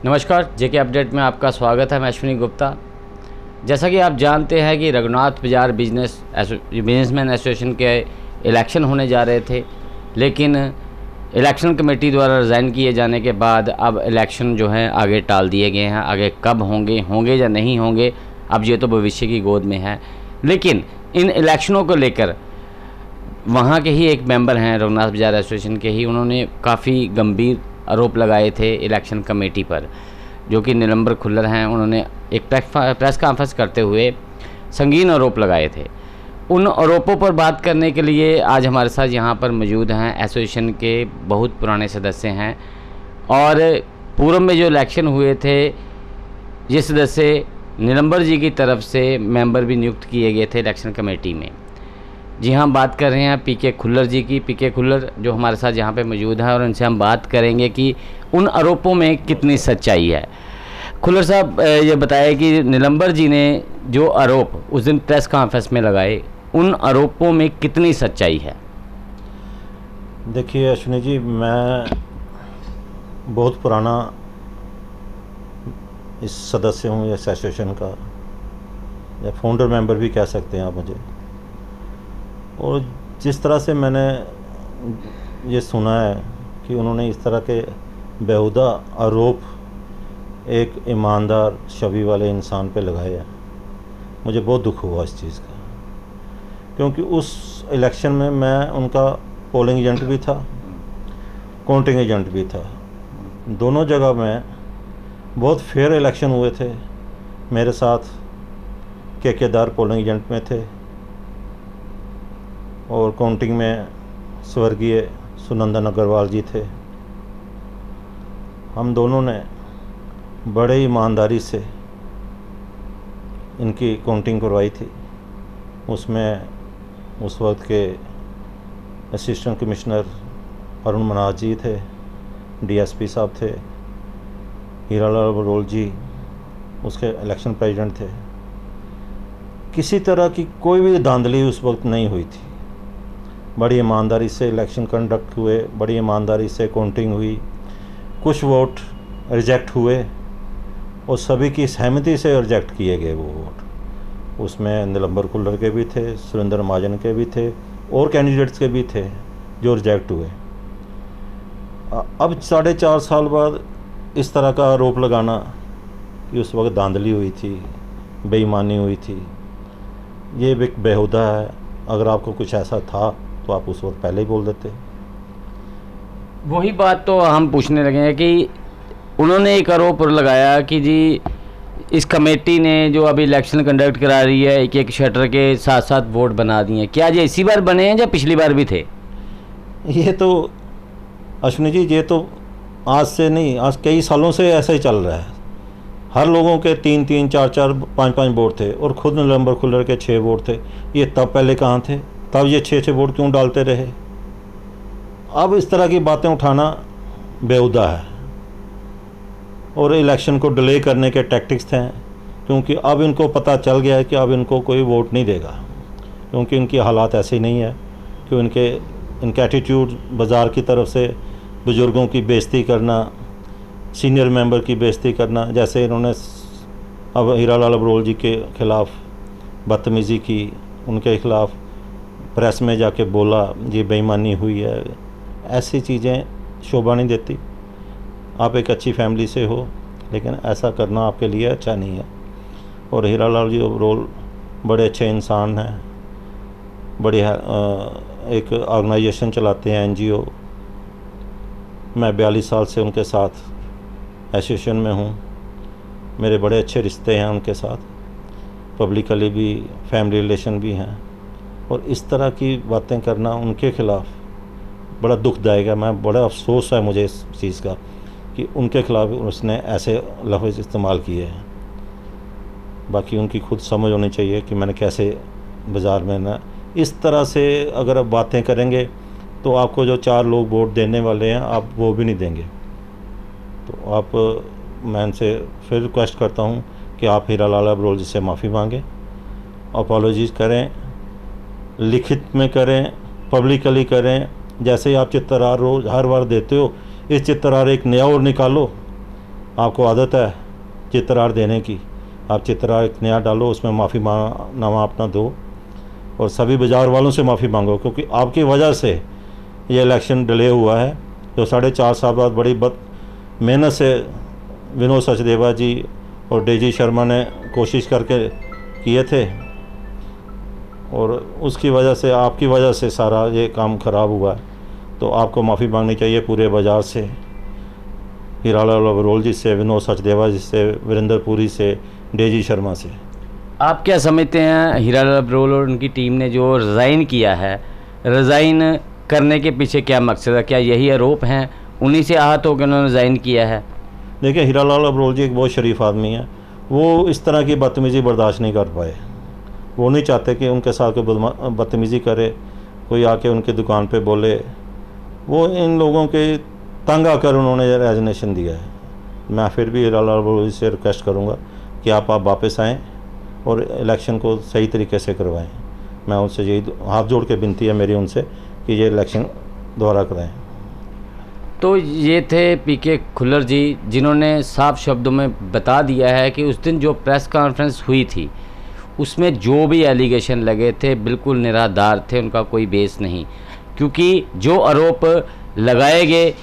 नमस्कार, जेके अपडेट में आपका स्वागत है। मैं अश्विनी गुप्ता। जैसा कि आप जानते हैं कि रघुनाथ बाजार बिजनेसमैन एसोसिएशन के इलेक्शन होने जा रहे थे, लेकिन इलेक्शन कमेटी द्वारा रिज़ाइन किए जाने के बाद अब इलेक्शन जो है आगे टाल दिए गए हैं। आगे कब होंगे या नहीं होंगे, अब ये तो भविष्य की गोद में है। लेकिन इन इलेक्शनों को लेकर वहाँ के ही एक मेंबर हैं रघुनाथ बाजार एसोसिएशन के ही, उन्होंने काफ़ी गंभीर आरोप लगाए थे इलेक्शन कमेटी पर, जो कि नीलंबर खुल्लर हैं। उन्होंने एक प्रेस कॉन्फ्रेंस करते हुए संगीन आरोप लगाए थे। उन आरोपों पर बात करने के लिए आज हमारे साथ यहाँ पर मौजूद हैं एसोसिएशन के बहुत पुराने सदस्य हैं, और पूर्व में जो इलेक्शन हुए थे ये सदस्य नीलंबर जी की तरफ से मेंबर भी नियुक्त किए गए थे इलेक्शन कमेटी में। जी हाँ, बात कर रहे हैं पीके खुल्लर जी की। पीके खुल्लर जो हमारे साथ यहाँ पे मौजूद हैं, और उनसे हम बात करेंगे कि उन आरोपों में कितनी सच्चाई है। खुल्लर साहब, ये बताया कि नीलंबर जी ने जो आरोप उस दिन प्रेस कॉन्फ्रेंस में लगाए, उन आरोपों में कितनी सच्चाई है? देखिए अश्विनी जी, मैं बहुत पुराना इस सदस्य हूँ इस एसोसिएशन का, या फाउंडर मेंबर भी कह सकते हैं आप मुझे। और जिस तरह से मैंने ये सुना है कि उन्होंने इस तरह के बेहुदा आरोप एक ईमानदार छवि वाले इंसान पे लगाए हैं, मुझे बहुत दुख हुआ इस चीज़ का। क्योंकि उस इलेक्शन में मैं उनका पोलिंग एजेंट भी था, काउंटिंग एजेंट भी था। दोनों जगह में बहुत फेयर इलेक्शन हुए थे। मेरे साथ केकेदार पोलिंग एजेंट में थे, और काउंटिंग में स्वर्गीय सुनंदन अग्रवाल जी थे। हम दोनों ने बड़े ईमानदारी से इनकी काउंटिंग करवाई थी। उसमें उस वक्त के असिस्टेंट कमिश्नर अरुण मनाज जी थे, डीएसपी साहब थे, हीरालाल बरोल जी उसके इलेक्शन प्रेसिडेंट थे। किसी तरह की कोई भी धांधली उस वक्त नहीं हुई थी। बड़ी ईमानदारी से इलेक्शन कंडक्ट हुए, बड़ी ईमानदारी से काउंटिंग हुई। कुछ वोट रिजेक्ट हुए और सभी की सहमति से रिजेक्ट किए गए वो वोट। उसमें नीलंबर खुल्लर के भी थे, सुरेंद्र महाजन के भी थे, और कैंडिडेट्स के भी थे जो रिजेक्ट हुए। अब 4.5 साल बाद इस तरह का आरोप लगाना कि उस वक्त धांधली हुई थी, बेईमानी हुई थी, ये एक बेहुदा है। अगर आपको कुछ ऐसा था तो आप उस वक्त पहले ही बोल देते। वही बात तो हम पूछने लगे हैं कि उन्होंने एक आरोप लगाया कि जी इस कमेटी ने जो अभी इलेक्शन कंडक्ट करा रही है, एक एक शटर के साथ साथ वोट बना दिए। क्या ये इसी बार बने हैं या पिछली बार भी थे? ये तो अश्विनी जी, ये तो आज से नहीं, आज कई सालों से ऐसा ही चल रहा है। हर लोगों के 3-3, 4-4, 5-5 वोट थे, और खुद नीलंबर खुल्लर के 6 वोट थे। ये तब पहले कहाँ थे? तब ये 6-6 वोट क्यों डालते रहे? अब इस तरह की बातें उठाना बेहुदा है, और इलेक्शन को डिले करने के टैक्टिक्स थे। क्योंकि अब इनको पता चल गया है कि अब इनको कोई वोट नहीं देगा, क्योंकि इनकी हालात ऐसे नहीं है कि इनके एटीट्यूड बाज़ार की तरफ से बुज़ुर्गों की बेइज्जती करना, सीनियर मेंबर की बेइज्जती करना। जैसे इन्होंने अब हीरालाल बरोल जी के ख़िलाफ़ बदतमीज़ी की, उनके ख़िलाफ़ प्रेस में जाके बोला ये बेईमानी हुई है। ऐसी चीज़ें शोभा नहीं देती। आप एक अच्छी फैमिली से हो, लेकिन ऐसा करना आपके लिए अच्छा नहीं है। और हीरालाल जी बरोल बड़े अच्छे इंसान हैं, बड़े एक ऑर्गेनाइजेशन चलाते हैं, एनजीओ। मैं 42 साल से उनके साथ एसोसिएशन में हूँ। मेरे बड़े अच्छे रिश्ते हैं उनके साथ, पब्लिकली भी, फैमिली रिलेशन भी हैं। और इस तरह की बातें करना उनके ख़िलाफ़ बड़ा दुखदायक है। मैं बड़ा अफसोस है मुझे इस चीज़ का कि उनके ख़िलाफ़ उसने ऐसे लफ्ज़ इस्तेमाल किए हैं। बाकी उनकी खुद समझ होनी चाहिए कि मैंने कैसे बाज़ार में ना इस तरह से अगर आप बातें करेंगे तो आपको जो 4 लोग वोट देने वाले हैं आप वो भी नहीं देंगे। तो मैं उनसे फिर रिक्वेस्ट करता हूँ कि आप हीरालाल बरोल जी से माफ़ी मांगें, अपॉलोजीज़ करें, लिखित में करें, पब्लिकली करें। जैसे ही आप चित्रहार रोज़ हर बार देते हो, इस चित्रहार एक नया और निकालो आपको आदत है चित्रार देने की, आप चित्रार एक नया डालो, उसमें माफ़ीनामा अपना दो और सभी बाज़ार वालों से माफ़ी मांगो, क्योंकि आपकी वजह से ये इलेक्शन डिले हुआ है। जो 4.5 साल बाद बड़ी मेहनत से विनोद सचदेवा जी और डेजी शर्मा ने कोशिश करके किए थे, और उसकी वजह से, आपकी वजह से सारा ये काम ख़राब हुआ है। तो आपको माफ़ी मांगनी चाहिए पूरे बाज़ार से, हीरालाल अबरोल जी से, विनोद सचदेवा जी से, वीरेंद्र पुरी से, डेजी शर्मा से। आप क्या समझते हैं हीरालाल अबरोल और उनकी टीम ने जो रिज़ाइन किया है, रिज़ाइन करने के पीछे क्या मकसद है? क्या यही आरोप हैं, उन्हीं से आहत होकर उन्होंने रिज़ाइन किया है? देखिए, हीरालाल अबरोल जी एक बहुत शरीफ आदमी है, वो इस तरह की बदतमीज़ी बर्दाश्त नहीं कर पाए। वो नहीं चाहते कि उनके साथ कोई बदतमीज़ी करे, कोई आके उनकी दुकान पे बोले। वो इन लोगों के तंग आकर उन्होंने रेजिग्नेशन दिया है। मैं फिर भी हीरालाल अबरोल से रिक्वेस्ट करूँगा कि आप वापस आएँ और इलेक्शन को सही तरीके से करवाएं। मैं उनसे यही हाथ जोड़ के विनती है मेरी उनसे कि ये इलेक्शन दोबारा कराएं। तो ये थे पीके खुल्लर जी, जिन्होंने साफ शब्दों में बता दिया है कि उस दिन जो प्रेस कॉन्फ्रेंस हुई थी उसमें जो भी एलिगेशन लगे थे बिल्कुल निराधार थे, उनका कोई बेस नहीं। क्योंकि जो आरोप लगाए गए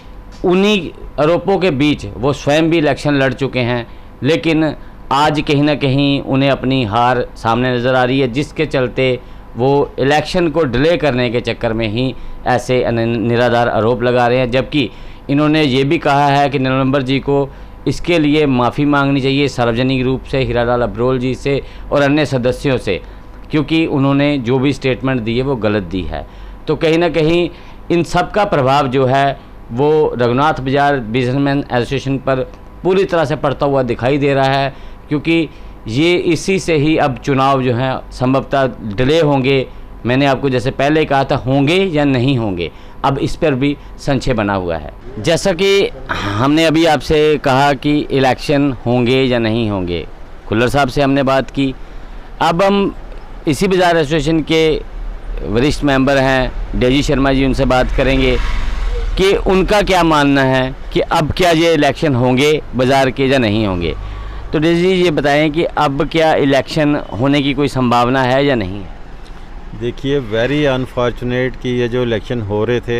उन्हीं आरोपों के बीच वो स्वयं भी इलेक्शन लड़ चुके हैं, लेकिन आज कहीं ना कहीं उन्हें अपनी हार सामने नज़र आ रही है, जिसके चलते वो इलेक्शन को डिले करने के चक्कर में ही ऐसे निराधार आरोप लगा रहे हैं। जबकि इन्होंने ये भी कहा है कि नीलम्बर जी को इसके लिए माफ़ी मांगनी चाहिए सार्वजनिक रूप से हीरालाल अबरोल जी से और अन्य सदस्यों से, क्योंकि उन्होंने जो भी स्टेटमेंट दी है वो गलत दी है। तो कहीं ना कहीं इन सब का प्रभाव जो है वो रघुनाथ बाजार बिजनेसमैन एसोसिएशन पर पूरी तरह से पड़ता हुआ दिखाई दे रहा है, क्योंकि ये इसी से ही अब चुनाव जो हैं संभवतः डिले होंगे। मैंने आपको जैसे पहले कहा था होंगे या नहीं होंगे, अब इस पर भी संशय बना हुआ है। जैसा कि हमने अभी आपसे कहा कि इलेक्शन होंगे या नहीं होंगे, खुल्लर साहब से हमने बात की। अब हम इसी बाजार एसोसिएशन के वरिष्ठ मेंबर हैं डेजी शर्मा जी, उनसे बात करेंगे कि उनका क्या मानना है कि अब क्या ये इलेक्शन होंगे बाज़ार के या नहीं होंगे। तो डेजी जी ये बताएं कि अब क्या इलेक्शन होने की कोई संभावना है या नहीं है? देखिए, वेरी अनफॉर्चुनेट कि ये जो इलेक्शन हो रहे थे,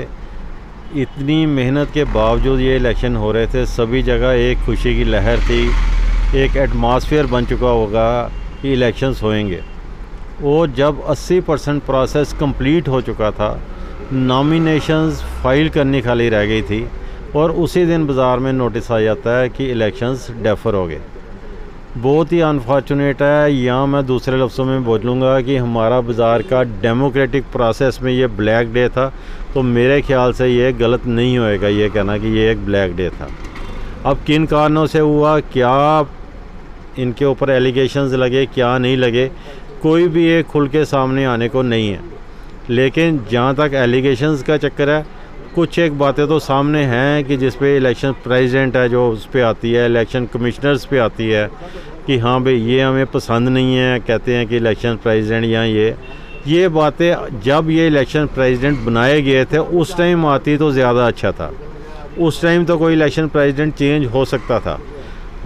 इतनी मेहनत के बावजूद ये इलेक्शन हो रहे थे, सभी जगह एक खुशी की लहर थी, एक एटमॉस्फेयर बन चुका होगा कि इलेक्शंस होएंगे। वो जब 80% प्रोसेस कंप्लीट हो चुका था, नॉमिनेशंस फाइल करनी खाली रह गई थी, और उसी दिन बाज़ार में नोटिस आ जाता है कि इलेक्शंस डेफर हो गए। बहुत ही अनफॉर्चुनेट है। यहाँ मैं दूसरे लफ्ज़ों में बोलूँगा कि हमारा बाज़ार का डेमोक्रेटिक प्रोसेस में ये ब्लैक डे था, तो मेरे ख्याल से ये गलत नहीं होएगा ये कहना कि ये एक ब्लैक डे था। अब किन कारणों से हुआ, क्या इनके ऊपर एलिगेशंस लगे, क्या नहीं लगे, कोई भी ये खुल के सामने आने को नहीं है। लेकिन जहाँ तक एलिगेशंस का चक्कर है, कुछ एक बातें तो सामने हैं कि जिस पे इलेक्शन प्रेसिडेंट है जो उस पे आती है, इलेक्शन कमिश्नर्स पे आती है कि हाँ भाई ये हमें पसंद नहीं है, कहते हैं कि इलेक्शन प्रेसिडेंट या ये बातें जब ये इलेक्शन प्रेसिडेंट बनाए गए थे उस टाइम आती तो ज़्यादा अच्छा था। उस टाइम तो कोई इलेक्शन प्रेसिडेंट चेंज हो सकता था।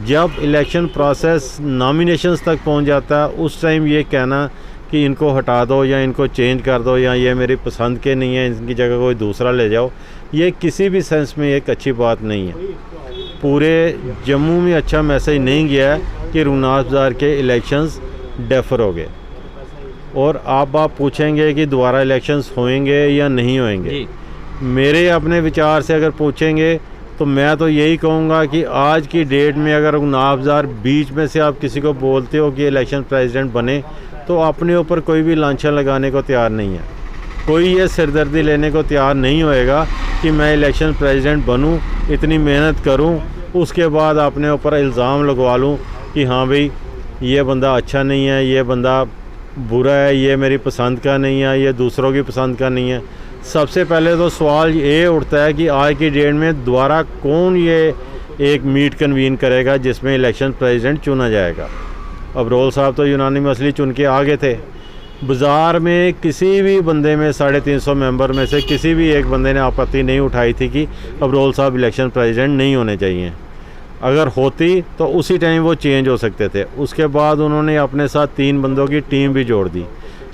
जब इलेक्शन प्रोसेस नॉमिनेशंस तक पहुंच जाता है, उस टाइम ये कहना कि इनको हटा दो या इनको चेंज कर दो या ये मेरी पसंद के नहीं है, इनकी जगह कोई दूसरा ले जाओ, ये किसी भी सेंस में एक अच्छी बात नहीं है। पूरे जम्मू में अच्छा मैसेज नहीं गया है कि रघुनाथ बाजार के इलेक्शंस डेफर हो गए। और आप पूछेंगे कि दोबारा इलेक्शंस होएंगे या नहीं होएंगे, मेरे अपने विचार से अगर पूछेंगे तो मैं तो यही कहूँगा कि आज की डेट में अगर रघुनाथ बाजार बीच में से आप किसी को बोलते हो कि इलेक्शन प्रेसिडेंट बने, तो अपने ऊपर कोई भी लांछन लगाने को तैयार नहीं है। कोई ये सिरदर्दी लेने को तैयार नहीं होएगा कि मैं इलेक्शन प्रेसिडेंट बनूं, इतनी मेहनत करूं, उसके बाद अपने ऊपर इल्ज़ाम लगवा लूं कि हाँ भाई ये बंदा अच्छा नहीं है, ये बंदा बुरा है, ये मेरी पसंद का नहीं है, ये दूसरों की पसंद का नहीं है। सबसे पहले तो सवाल ये उठता है कि आज की डेट में दोबारा कौन ये एक मीट कन्वीन करेगा जिसमें इलेक्शन प्रेसिडेंट चुना जाएगा। अबरोल साहब तो यूनानिमसली चुन के आगे थे। बाज़ार में किसी भी बंदे में 350 मेंबर में से किसी भी एक बंदे ने आपत्ति नहीं उठाई थी कि अबरोल साहब इलेक्शन प्रेसिडेंट नहीं होने चाहिए। अगर होती तो उसी टाइम वो चेंज हो सकते थे। उसके बाद उन्होंने अपने साथ 3 बंदों की टीम भी जोड़ दी।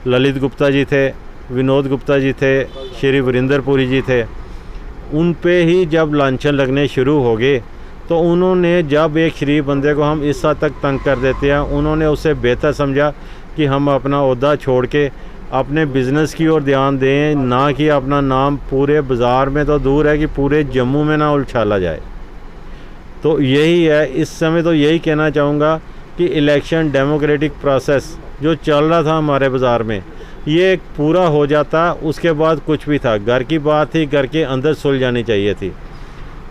ललित गुप्ता जी थे, विनोद गुप्ता जी थे, श्री वीरेंद्र पुरी जी थे। उन पे ही जब लांछन लगने शुरू हो गए तो उन्होंने, जब एक शरीफ बंदे को हम इस हद तक तंग कर देते हैं, उन्होंने उससे बेहतर समझा कि हम अपना ओहदा छोड़ के अपने बिज़नेस की ओर ध्यान दें, ना कि अपना नाम पूरे बाज़ार में तो दूर है कि पूरे जम्मू में ना उछाला जाए। तो यही है, इस समय तो यही कहना चाहूँगा कि इलेक्शन डेमोक्रेटिक प्रोसेस जो चल रहा था हमारे बाज़ार में, ये पूरा हो जाता, उसके बाद कुछ भी था, घर की बात थी, घर के अंदर सुलझ जानी चाहिए थी।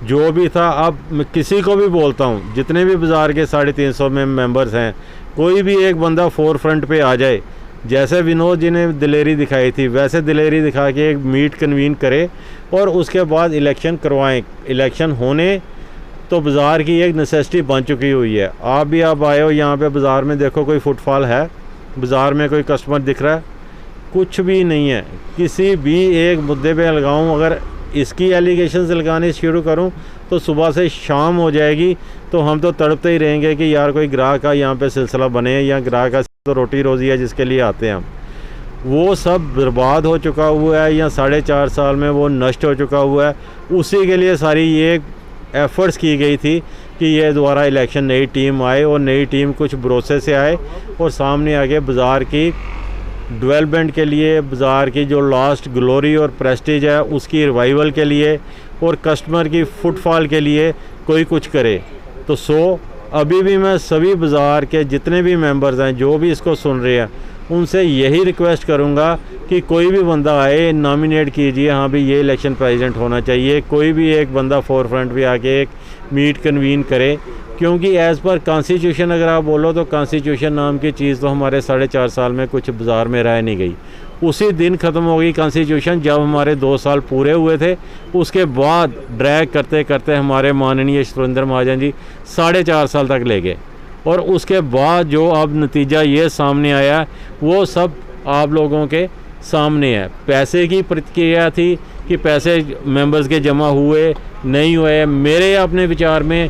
जो भी था, अब मैं किसी को भी बोलता हूँ, जितने भी बाज़ार के 350 में मेंबर्स हैं, कोई भी एक बंदा फोर फ्रंट पे आ जाए, जैसे विनोद जी ने दिलेरी दिखाई थी वैसे दिलेरी दिखा के एक मीट कन्वीन करे और उसके बाद इलेक्शन करवाएं। इलेक्शन होने तो बाज़ार की एक नेसेसिटी बन चुकी हुई है। आप भी आप आए हो यहाँ पे बाज़ार में, देखो कोई फुटफॉल है, बाज़ार में कोई कस्टमर दिख रहा है? कुछ भी नहीं है। किसी भी एक मुद्दे पे लगाऊं, अगर इसकी एलिगेशंस लगाने शुरू करूं तो सुबह से शाम हो जाएगी, तो हम तो तड़पते ही रहेंगे कि यार कोई ग्राहक का यहाँ पे सिलसिला बने, या ग्राहक का तो रोटी रोज़ी है जिसके लिए आते हैं हम। वो सब बर्बाद हो चुका हुआ है, या 4.5 साल में वो नष्ट हो चुका हुआ है। उसी के लिए सारी ये एफ़र्ट्स की गई थी कि ये दोबारा इलेक्शन नई टीम आए, और नई टीम कुछ भरोसे से आए और सामने आगे बाज़ार की डेवलपमेंट के लिए, बाज़ार की जो लास्ट ग्लोरी और प्रेस्टीज है उसकी रिवाइवल के लिए, और कस्टमर की फुटफॉल के लिए कोई कुछ करे। तो अभी भी मैं सभी बाज़ार के जितने भी मेंबर्स हैं, जो भी इसको सुन रहे हैं, उनसे यही रिक्वेस्ट करूंगा कि कोई भी बंदा आए, नॉमिनेट कीजिए, हाँ भी ये इलेक्शन प्रेसिडेंट होना चाहिए। कोई भी एक बंदा फोर फ्रंट पे आके एक मीट कन्वीन करे, क्योंकि एज़ पर कॉन्स्टिट्यूशन अगर आप बोलो तो कॉन्स्टिट्यूशन नाम की चीज़ तो हमारे 4.5 साल में कुछ बाज़ार में रह नहीं गई। उसी दिन ख़त्म हो गई कॉन्स्टिट्यूशन जब हमारे 2 साल पूरे हुए थे। उसके बाद ड्रैग करते करते हमारे माननीय सुरेंद्र महाजन जी 4.5 साल तक ले गए, और उसके बाद जो अब नतीजा ये सामने आया वो सब आप लोगों के सामने है। पैसे की प्रतिक्रिया थी कि पैसे मेंबर्स के जमा हुए नहीं हुए। मेरे अपने विचार में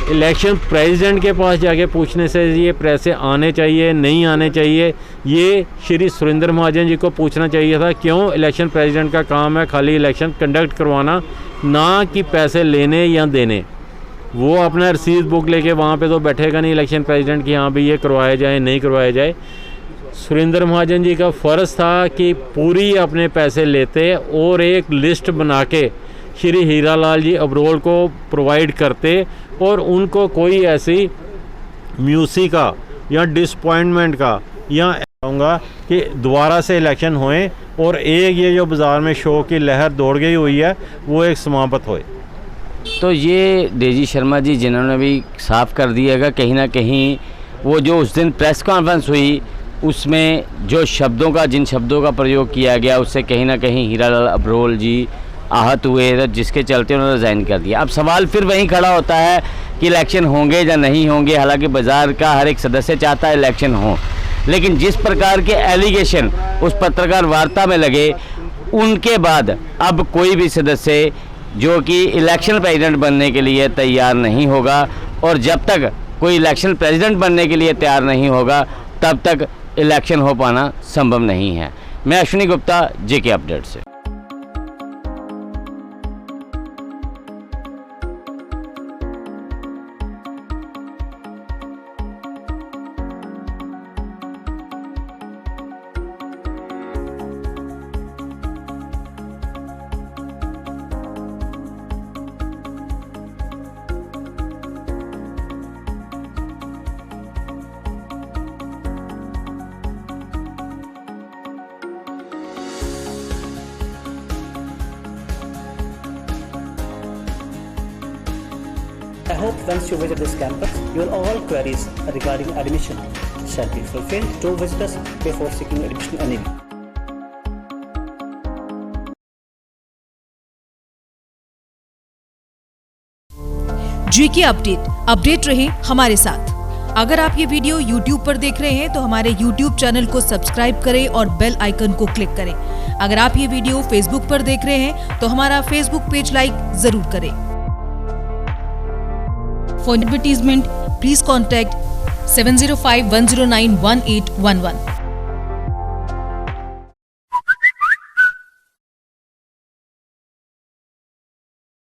इलेक्शन प्रेसिडेंट के पास जाके पूछने से ये पैसे आने चाहिए नहीं आने चाहिए, ये श्री सुरेंद्र महाजन जी को पूछना चाहिए था। क्यों? इलेक्शन प्रेसिडेंट का काम है खाली इलेक्शन कंडक्ट करवाना, ना कि पैसे लेने या देने। वो अपना रसीद बुक लेके वहाँ पे तो बैठेगा नहीं इलेक्शन प्रेसिडेंट कि हाँ भी ये करवाया जाए नहीं करवाया जाए। सुरेंद्र महाजन जी का फ़र्ज़ था कि पूरी अपने पैसे लेते और एक लिस्ट बना के श्री हीरा लाल जी अब्रोल को प्रोवाइड करते, और उनको कोई ऐसी म्यूसी का या डिसपॉइंटमेंट का या कहूँगा कि दोबारा से इलेक्शन होए और एक ये जो बाज़ार में शो की लहर दौड़ गई हुई है वो एक समाप्त होए। तो ये डेजी शर्मा जी जिन्होंने भी साफ कर दिएगा, कहीं ना कहीं वो जो उस दिन प्रेस कॉन्फ्रेंस हुई उसमें जो शब्दों का, जिन शब्दों का प्रयोग किया गया, उससे कहीं ना कहीं हीरा लाल अब्रोल जी आहत हुए, जिसके चलते उन्होंने रिज़ाइन कर दिया। अब सवाल फिर वहीं खड़ा होता है कि इलेक्शन होंगे या नहीं होंगे। हालांकि बाज़ार का हर एक सदस्य चाहता है इलेक्शन हो, लेकिन जिस प्रकार के एलिगेशन उस पत्रकार वार्ता में लगे, उनके बाद अब कोई भी सदस्य जो कि इलेक्शन प्रेसिडेंट बनने के लिए तैयार नहीं होगा, और जब तक कोई इलेक्शन प्रेसिडेंट बनने के लिए तैयार नहीं होगा तब तक इलेक्शन हो पाना संभव नहीं है। मैं अश्विनी गुप्ता, जेके अपडेट से। I hope once you visit this campus, your all queries regarding admission shall be fulfilled. Do visit us before seeking admission anywhere. JK update रहे हमारे साथ। अगर आप ये वीडियो YouTube पर देख रहे हैं तो हमारे YouTube चैनल को सब्सक्राइब करें और बेल आइकन को क्लिक करें। अगर आप ये वीडियो Facebook पर देख रहे हैं तो हमारा Facebook पेज लाइक जरूर करें। For advertisement, please contact 705-109-1811.